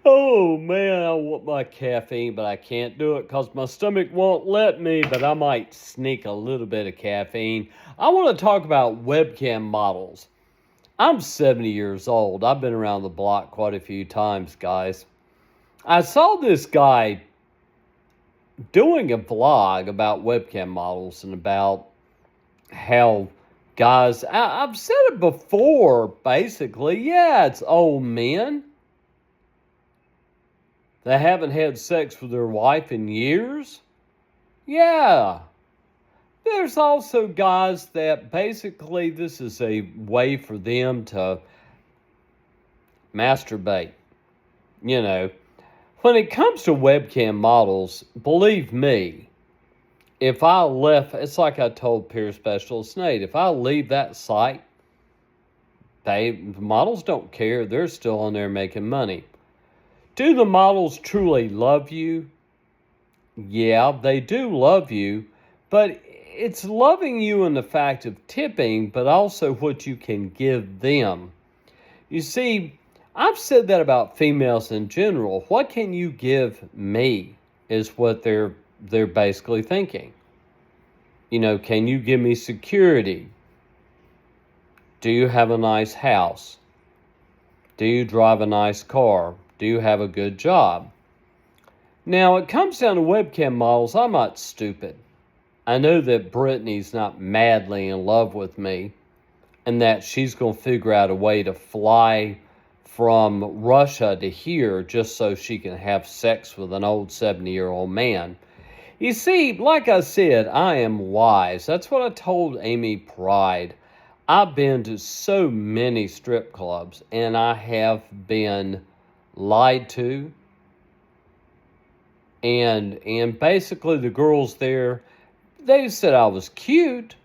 Oh man, I want my caffeine, but I can't do it because my stomach won't let me, but I might sneak a little bit of caffeine. I want to talk about webcam models. I'm 70 years old. I've been around the block quite a few times, guys. I saw this guy doing a vlog about webcam models and about how guys, I've said it before, basically. Yeah, it's old men that haven't had sex with their wife in years. Yeah. There's also guys that basically this is a way for them to masturbate. You know, when it comes to webcam models, believe me, if I left, it's like I told Peer Specialist Nate, if I leave that site, the models don't care. They're still on there making money. Do the models truly love you? Yeah, they do love you, but it's loving you in the fact of tipping, but also what you can give them. You see, I've said that about females in general. What can you give me is what they're basically thinking. You know, can you give me security? Do you have a nice house? Do you drive a nice car? Do you have a good job? Now, it comes down to webcam models. I'm not stupid. I know that Brittany's not madly in love with me and that she's going to figure out a way to fly from Russia to here just so she can have sex with an old 70-year-old man. You see, like I said, I am wise. That's what I told Amy Pride. I've been to so many strip clubs and I have been lied to. And basically the girls there, they said I was cute.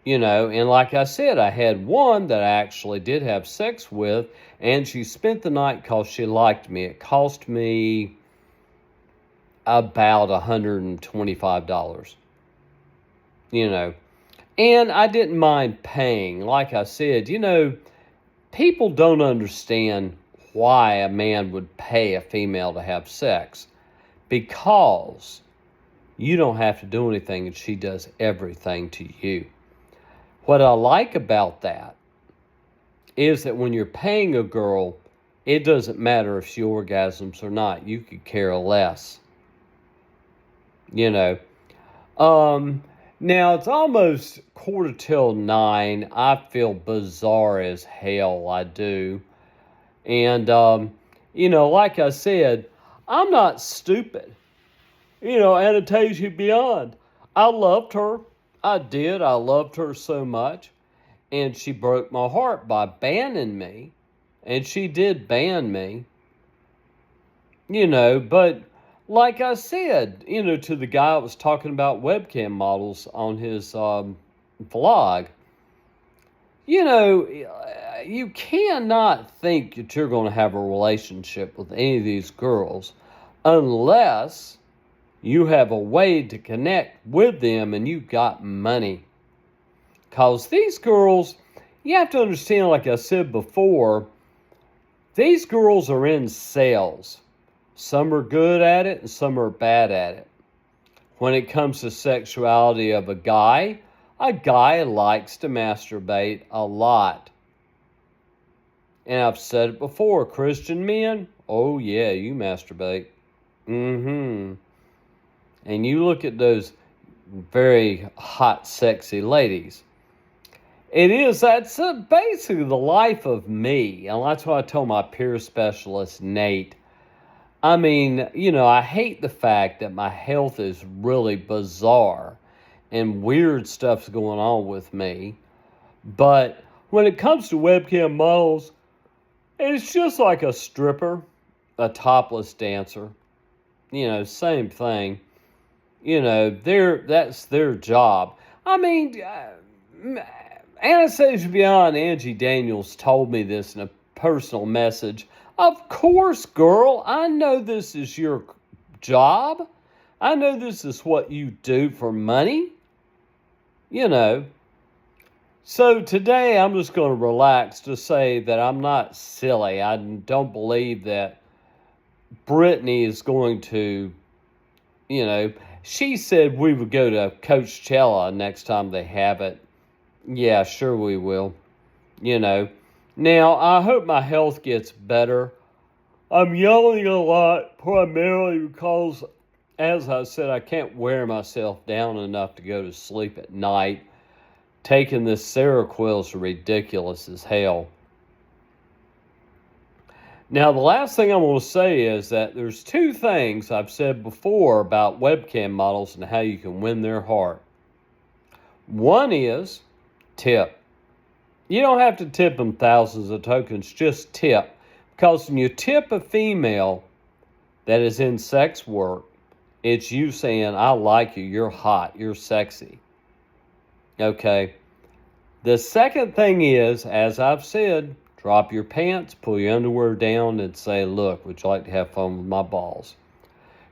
You know, and like I said, I had one that I actually did have sex with, and she spent the night because she liked me. It cost me about $125, you know. And I didn't mind paying. Like I said, you know, people don't understand why a man would pay a female to have sex. Because you don't have to do anything and she does everything to you. What I like about that is that when you're paying a girl, it doesn't matter if she orgasms or not. You could care less. You know. Now it's almost 9:15. I feel bizarre as hell. I do. And, you know, like I said, I'm not stupid. You know, Anastasia Beyond. I loved her. I did. I loved her so much. And she broke my heart by banning me. And she did ban me. You know, but like I said, you know, to the guy that was talking about webcam models on his vlog, you know, you cannot think that you're going to have a relationship with any of these girls unless you have a way to connect with them and you got money. Because these girls, you have to understand, like I said before, these girls are in sales. Some are good at it and some are bad at it. When it comes to sexuality of a guy likes to masturbate a lot. And I've said it before, Christian men, oh yeah, you masturbate. And you look at those very hot, sexy ladies. That's basically the life of me. And that's what I told my peer specialist, Nate. I mean, you know, I hate the fact that my health is really bizarre and weird stuff's going on with me. But when it comes to webcam models, it's just like a stripper, a topless dancer. You know, same thing. You know, that's their job. I mean, Anastasia Beyond Angie Daniels told me this in a personal message. Of course, girl, I know this is your job. I know this is what you do for money. You know, So today I'm just going to relax to say that I'm not silly. I don't believe that Brittany is going to, you know, she said we would go to Coachella next time they have it. Yeah, sure we will. You know, now I hope my health gets better. I'm yelling a lot primarily because, as I said, I can't wear myself down enough to go to sleep at night. Taking this Seroquel is ridiculous as hell. Now, the last thing I want to say is that there's two things I've said before about webcam models and how you can win their heart. One is tip. You don't have to tip them thousands of tokens, just tip. Because when you tip a female that is in sex work, it's you saying, I like you, you're hot, you're sexy. Okay. The second thing is, as I've said, drop your pants, pull your underwear down, and say, look, would you like to have fun with my balls?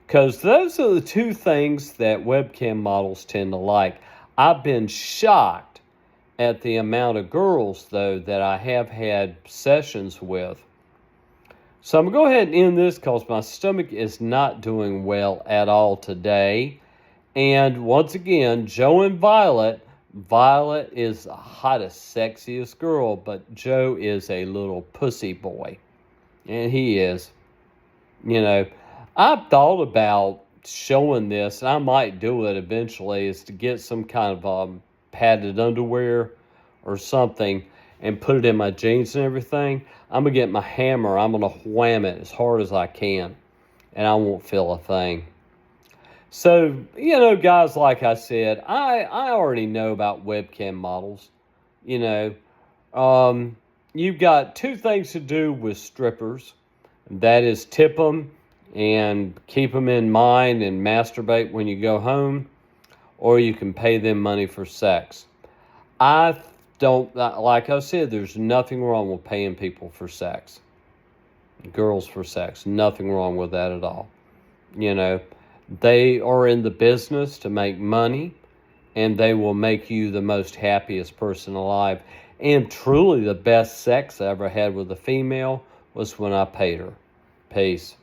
Because those are the two things that webcam models tend to like. I've been shocked at the amount of girls, though, that I have had sessions with. So I'm going to go ahead and end this because my stomach is not doing well at all today. And once again, Joe and Violet. Violet is the hottest, sexiest girl, but Joe is a little pussy boy. And he is. You know, I've thought about showing this, and I might do it eventually, is to get some kind of padded underwear or something and put it in my jeans and everything. I'm going to get my hammer. I'm going to wham it as hard as I can, and I won't feel a thing. So, you know, guys, like I said, I already know about webcam models. You know, you've got two things to do with strippers. That is tip them and keep them in mind and masturbate when you go home, or you can pay them money for sex. I don't, like I said, there's nothing wrong with paying people for sex. Girls for sex. Nothing wrong with that at all. You know, they are in the business to make money, and they will make you the most happiest person alive. And truly the best sex I ever had with a female was when I paid her. Peace.